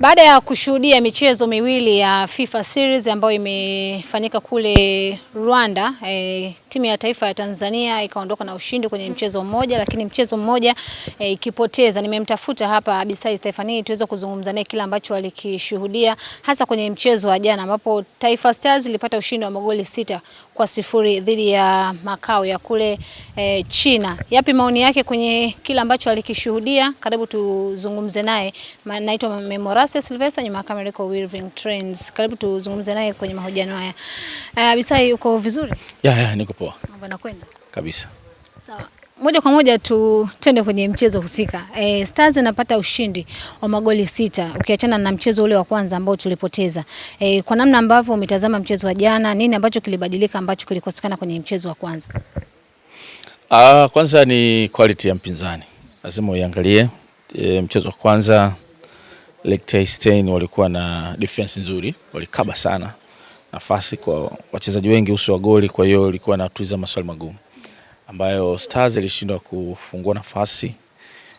Baada ya kushuhudia michezo miwili ya FIFA Series ambayo imefanyika kule Rwanda, timu ya taifa ya Tanzania ikaondoka na ushindi kwenye mchezo mmoja, lakini mchezo mmoja ikipoteza. Nimemtafuta hapa Abisai Stephanie tuweze kuzungumza naye kile ambacho alikishuhudia hasa kwenye mchezo wa jana ambapo Taifa Stars ilipata ushindi wa magoli 6-0 dhidi ya Macau ya kule China. Yapi maoni yake kwenye kile ambacho alikishuhudia? Karibu tuzungumze naye. Naitwa Memorase Sylvester, nyuma ya kamera iko Wilving Trends. Karibu tuzungumze naye kwenye mahojiano haya. Abisai, uko vizuri? Ya, niko poa. Mambo yanakwenda? Kabisa. Sawa. Moja kwa moja twende kwenye mchezo husika. Stars inapata ushindi wa magoli 6 ukiachana na mchezo ule wa kwanza ambao tulipoteza. Kwa namna ambavyo umetazama mchezo wa jana, nini ambacho kilibadilika ambacho kilikosekana kwenye mchezo wa kwanza? Kwanza ni quality ya mpinzani. Lazima uiangalie. Mchezo wa kwanza Liechtenstein walikuwa na defense nzuri, walikaba sana nafasi kwa wachezaji wengi uso wa goli, kwa hiyo ilikuwa inatuliza maswali magumu ambayo Stars ilishindwa kufungua nafasi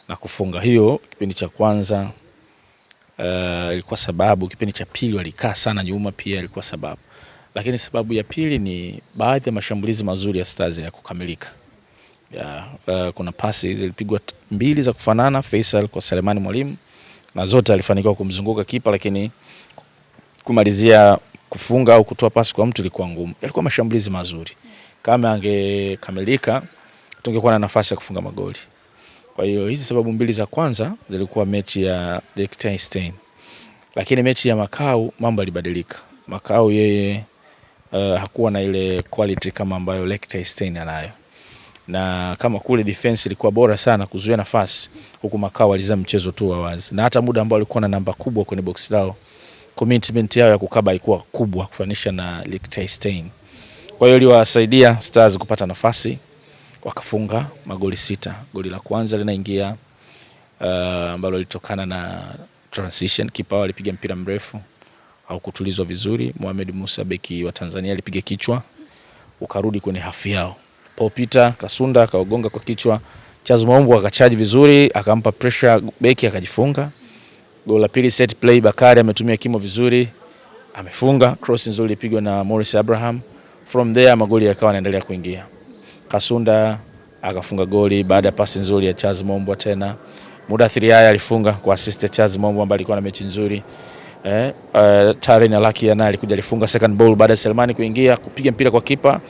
na kufunga. Hiyo kipindi cha kwanza ilikuwa sababu. Kipindi cha pili walikaa sana nyuma, pia ilikuwa sababu. Lakini sababu ya pili ni baadhi ya mashambulizi mazuri ya Stars ya kukamilika. Kuna pasi zilipigwa 2 za kufanana, Faisal kwa Selemani Mwalimu, na zote alifanikiwa kumzunguka kipa, lakini kumalizia kufunga au kutoa pasi kwa mtu ilikuwa ngumu. Yalikuwa mashambulizi mazuri. Kama angekamilika tungekuwa na nafasi ya kufunga magoli. Kwa hiyo hizi sababu mbili za kwanza zilikuwa mechi ya Liechtenstein. Lakini mechi ya Macau mambo yalibadilika. Macau yeye hakuwa na ile quality kama ambayo Liechtenstein anayo. Na kama kule defense ilikuwa bora sana kuzuia nafasi, huku Macau waliza mchezo tu wa wazi. Na hata muda ambao walikuwa na namba kubwa kwenye box lao, commitment yao ya kukaba ilikuwa kubwa kufanisha na Liechtenstein. Kwa hiyo iliwasaidia Stars kupata nafasi, wakafunga magoli 6. Goli la kwanza linaingia ambalo litokana na transition, kipa alipiga mpira mrefu au kutulizwa vizuri. Mohamed Musa beki wa Tanzania alipiga kichwa ukarudi kwenye hafu yao. Paul Peter Kasunda akaogonga kwa kichwa, Charles Mombo akachaji vizuri, akampa pressure beki akajifunga. Goli la pili set play, Bakari ametumia kimo vizuri, amefunga. Cross nzuri ilipigwa na Morris Abraham. From there magoli yakawa yanaendelea kuingia. Kasunda akafunga goli baada ya pasi nzuri ya Charles Mombo tena. Mudathiri haya alifunga kwa assist ya Charles Mombo ambaye alikuwa na mechi nzuri. Taren Alaki naye alikuja alifunga second ball baada ya Selemani kuingia kupiga mpira kwa kipa.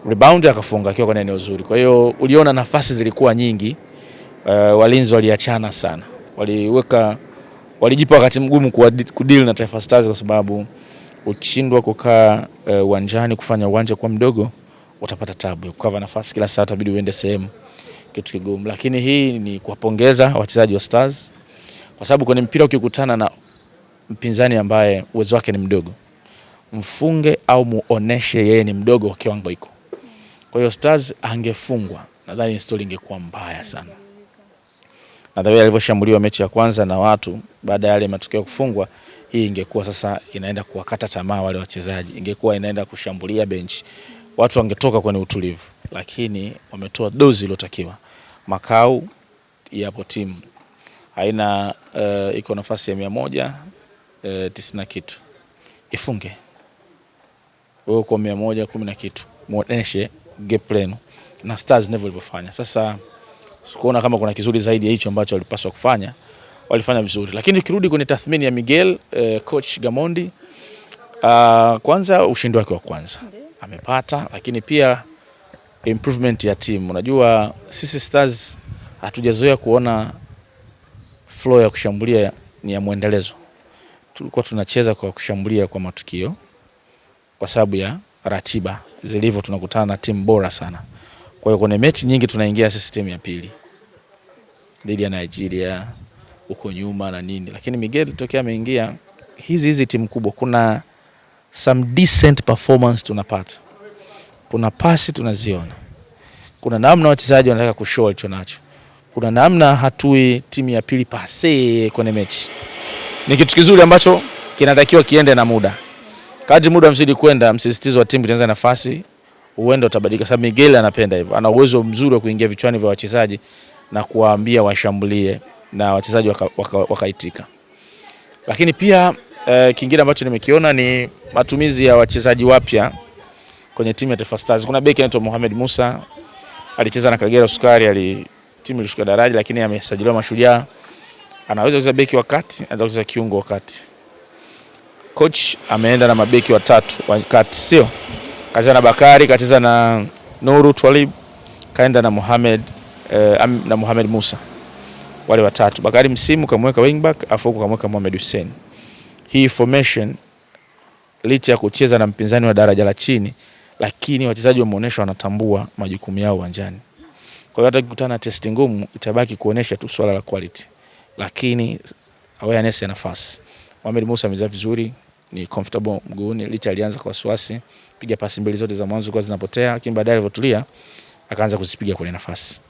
Rebound akafunga akiwa kwenye eneo zuri. Kwa hiyo uliona nafasi zilikuwa nyingi. Walinzi waliachana sana. Walijipa wakati mgumu kudeal na Taifa Stars kwa sababu ukishindwa kukaa uwanjani kufanya uwanja kwa mdogo utapata tabu. Kukava nafasi kila saa itabidi uende sehemu, kitu kigumu. Lakini hii ni kuwapongeza wachezaji wa Stars kwa sababu kwenye mpira ukikutana na mpinzani ambaye uwezo wake ni mdogo, mfunge au muoneshe yeye ni mdogo kwa kiwango hiko. Kwa hiyo Stars angefungwa, nadhani story ingekuwa mbaya sana. Nadhani alivyoshambuliwa mechi ya kwanza na watu baada ya yale matokeo kufungwa, hii ingekuwa sasa inaenda kuwakata tamaa wale wachezaji, ingekuwa inaenda kushambulia bench. Watu wangetoka kwenye utulivu, lakini wametoa dozi iliyotakiwa. Macau yapo timu haina iko nafasi ya 190 kitu. Ifunge. Wewe kwa 110 na kitu. Muoneshe game plan na Stars never ilivyofanya. Sasa sikuona kama kuna kizuri zaidi ya hicho ambacho walipaswa kufanya. Walifanya vizuri. Lakini ukirudi kwenye tathmini ya Miguel, coach Gamondi, kwanza ushindi wake wa kwanza amepata, lakini pia improvement ya team. Unajua sisi Stars hatujazoea kuona flow ya kushambulia ni ya muendelezo. Tulikuwa tunacheza kwa kushambulia kwa matukio kwa sababu ya ratiba zilivyo, tunakutana na timu bora sana. Kwa hiyo kwenye mechi nyingi tunaingia sisi timu ya pili dhidi ya Nigeria uko nyuma na nini, lakini Miguel tokea ameingia hizi timu kubwa kuna some decent performance tunapata. Kuna pasi tunaziona, kuna namna wachezaji wanataka kushow alicho nacho, kuna namna hatui timu ya pili pase kwenye mechi. Ni kitu kizuri ambacho kinatakiwa kiende na muda. Kadri muda mzidi kwenda, msisitizo wa timu itaanza nafasi, uende utabadilika. Sababu Miguel anapenda hivyo, ana uwezo mzuri wa kuingia vichwani vya wachezaji na kuwaambia washambulie na wachezaji wakaitika. Lakini pia kingine ambacho nimekiona ni matumizi ya wachezaji wapya kwenye timu ya Taifa Stars. Kuna beki anaitwa Mohamed Musa, alicheza na Kagera Sukari, timu ilishuka daraja, lakini amesajiliwa Mashujaa. Anaweza kucheza beki wakati, anaweza kucheza kiungo wakati. Coach ameenda na mabeki watatu wakati, sio? Kacheza na Bakari, kacheza na Nuru Twalib, kaenda na Mohamed Musa. Wale watatu. Bakari msimu kamweka wingback, afu kamweka Mohamed Hussein. Hii formation licha ya kucheza na mpinzani wa daraja la chini, lakini wachezaji wameonyesha wanatambua majukumu yao uwanjani. Kwa hiyo hata kukutana testi ngumu itabaki kuonesha tu swala la quality. Lakini awareness ya nafasi. Mohamed Musa amezaa vizuri, ni comfortable mguuni, licha alianza kwa wasiwasi, piga pasi mbili zote za mwanzo kwa zinapotea, lakini baadaye alivotulia akaanza kuzipiga kwenye nafasi.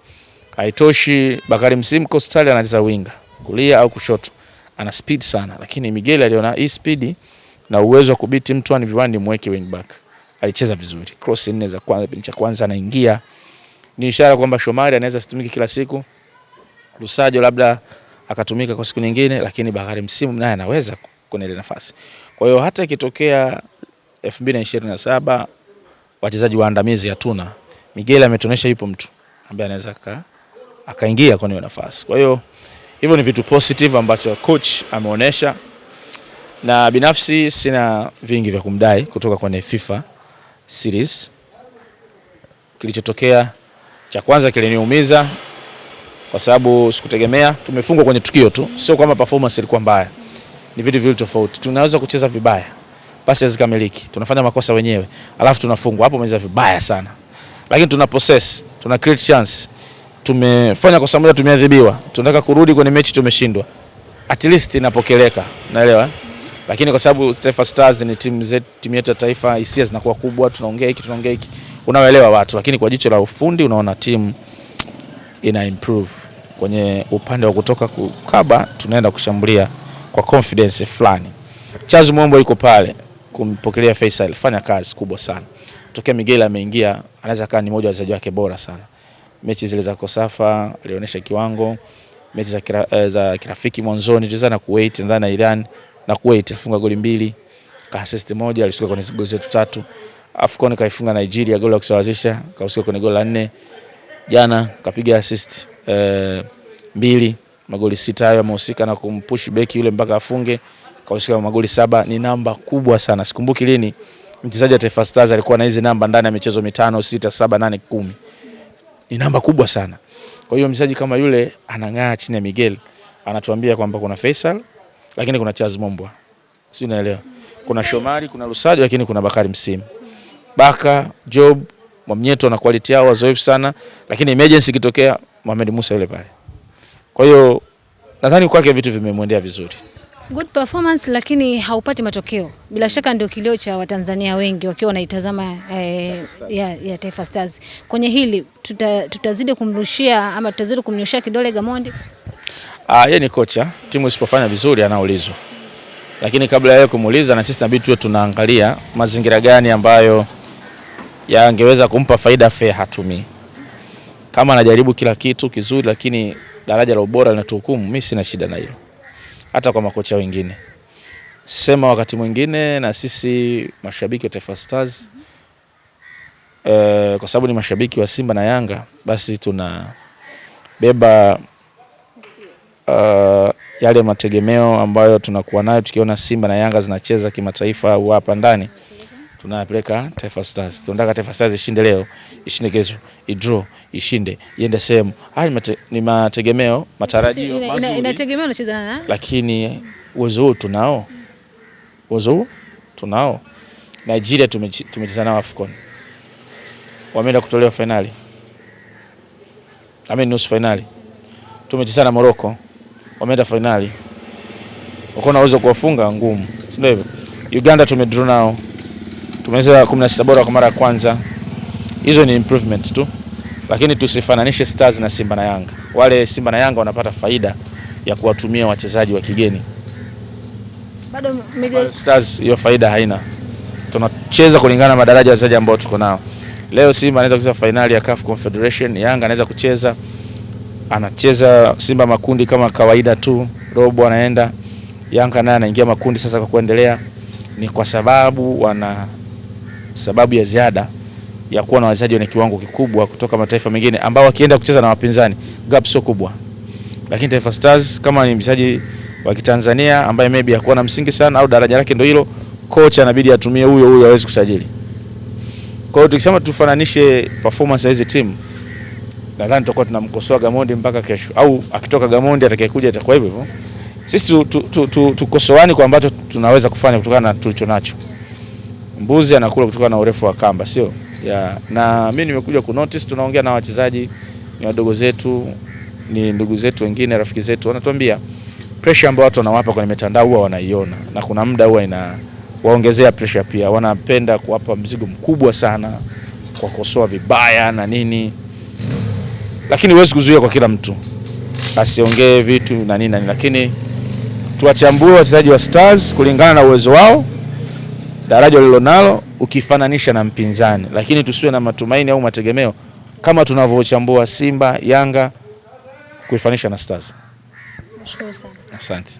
Haitoshi, Bakari msimu Coastal anacheza winga, kulia au kushoto. Ana speed sana, lakini Miguel aliona hii speed na uwezo wa kudhibiti mtu ani viwani mweke wing back. Alicheza vizuri. Cross nne za kwanza, kipindi cha kwanza anaingia. Ni ishara kwamba Shomari anaweza situmiki kila siku. Lusajo labda akatumika kwa siku nyingine, lakini Bakari msimu naye anaweza kwenye ile nafasi. Kwa hiyo hata ikitokea 2027 wachezaji waandamizi hatuna, Miguel ametuonesha yupo mtu ambaye anaweza akaingia kwenye hiyo nafasi. Kwa hiyo hivyo ni vitu positive ambacho coach ameonesha, na binafsi sina vingi vya kumdai kutoka kwenye FIFA series. Kilichotokea cha kwanza kiliniumiza kwa sababu sikutegemea, tumefungwa kwenye tukio tu, sio kwamba performance ilikuwa mbaya. Ni vitu vile tofauti. Tunaweza kucheza vibaya, pasi hazikamiliki, tunafanya makosa wenyewe, alafu tunafungwa. Hapo umecheza vibaya sana. Lakini tuna possess, tuna create chance. Tumefanya kosa moja, tumeadhibiwa. Tunataka kurudi kwenye mechi, tumeshindwa. At least inapokeleka, naelewa. Lakini kwa sababu Taifa Stars ni timu yetu ya taifa, hisia zinakuwa kubwa, tunaongea hiki, unaelewa watu. Lakini kwa jicho la ufundi unaona timu ina improve. Kwenye upande wa kutoka kukaba, tunaenda kushambulia kwa confidence fulani. Chazu Mombo yuko pale kumpokelea Faisal, fanya kazi kubwa sana. Tokea Miguel ameingia, anaweza kaa ni mmoja wa wachezaji wake bora sana. Mechi zile za Kosafa alionyesha kiwango, mechi za kirafiki mwanzoni tulizana Kuwait ndani na Iran, na Kuwait afunga goli 2, ka assist moja, alisuka kwenye goli zetu 3. AFCON kaifunga Nigeria goli la kusawazisha, kausuka kwenye goli la 4. Jana kapiga assist 2, magoli 6 hayo amehusika na kumpush beki yule mpaka afunge, kausuka magoli 7. Ni namba kubwa sana. Sikumbuki lini mchezaji wa Taifa Stars alikuwa na hizi namba ndani ya michezo 5, 6, 7, 8, 10. Ni namba kubwa sana. Kwa hiyo mchezaji kama yule anang'aa chini ya Miguel. Anatuambia kwamba kuna Faisal, lakini kuna Charles Mombwa. Sio, unaelewa? Kuna Shomari, kuna Lusajo, lakini kuna Bakari msimu. Baka, Job, Mwamnyeto na quality yao wazoefu sana, lakini emergency kitokea Mohamed Musa yule pale. Kwa hiyo nadhani kwake vitu vimemwendea vizuri. Good performance, lakini haupati matokeo. Bila shaka ndio kilio cha Watanzania wengi wakiwa wanaitazama ya Taifa Stars. Kwenye hili tutazidi kumrushia ama tutazidi kumnyoshia kidole Gamondi. Yeye ni kocha, timu isipofanya vizuri anaulizwa. Lakini kabla ya kumuuliza, na sisi inabidi tuwe tunaangalia mazingira gani ambayo yangeweza kumpa faida fair hatumii. Kama anajaribu kila kitu kizuri, lakini daraja la ubora linatuhukumu, mimi sina shida na hilo. Hata kwa makocha wengine. Sema wakati mwingine na sisi mashabiki wa Taifa Stars, kwa sababu ni mashabiki wa Simba na Yanga, basi tunabeba yale mategemeo ambayo tunakuwa nayo tukiona Simba na Yanga zinacheza kimataifa au hapa ndani, tunapeleka Taifa Stars. Tunataka Taifa Stars ishinde leo, ishinde kesho, idraw, ishinde, iende sehemu. Haya ni mategemeo, matarajio mazuri. Inategemea unacheza na, lakini uwezo huu tunao. Nigeria tumecheza nao AFCON. Wameenda kutolewa finali. Nusu finali. Tumecheza na Morocco. Wameenda finali. Wako na uwezo kuwafunga ngumu. Sio hivyo? Uganda tumedraw nao. Tumeweza 16 bora kwa mara ya kwanza. Hizo ni improvement tu. Lakini tusifananishe Stars na Simba na Yanga. Wale Simba na Yanga wanapata faida ya kuwatumia wachezaji wa kigeni. Bado Miguel Stars hiyo faida haina. Tunacheza kulingana na madaraja ya wachezaji ambao tuko nao. Leo Simba anaweza kucheza finali ya CAF Confederation, Yanga anaweza anacheza Simba makundi kama kawaida tu, robo anaenda. Yanga naye anaingia makundi sasa kwa kuendelea, ni kwa sababu wana sababu ya ziada ya kuwa na wachezaji wenye kiwango kikubwa kutoka mataifa mengine ambao wakienda kucheza na wapinzani gap sio kubwa. Lakini Taifa Stars kama ni mchezaji wa Kitanzania ambaye maybe hakuwa na msingi sana au daraja lake ndio hilo, kocha anabidi atumie huyo aweze kusajili. Kwa hiyo tukisema tufananishe performance ya hizi timu, nadhani tutakuwa tunamkosoa Gamondi mpaka kesho, au akitoka Gamondi atakayekuja itakuwa hivyo hivyo. Sisi tukosoani kwa ambacho tunaweza kufanya kutokana na tulicho nacho. Mbuzi anakula kutokana na urefu wa kamba, sio? Na mimi nimekuja ku notice, tunaongea na wachezaji, ni wadogo zetu, ni ndugu zetu wengine, rafiki zetu, wanatuambia pressure ambayo watu wanawapa kwenye mitandao huwa wanaiona, na kuna muda huwa waongezea pressure pia. Wanapenda kuwapa mzigo mkubwa sana kwa kukosoa vibaya na nini, lakini huwezi kuzuia kwa kila mtu asiongee vitu na nini, lakini tuwachambue wachezaji wa Stars kulingana na uwezo wao, daraja walilonalo ukifananisha na mpinzani, lakini tusiwe na matumaini au mategemeo kama tunavyochambua Simba, Yanga kuifanisha na Stars. Nashukuru sana. Asante.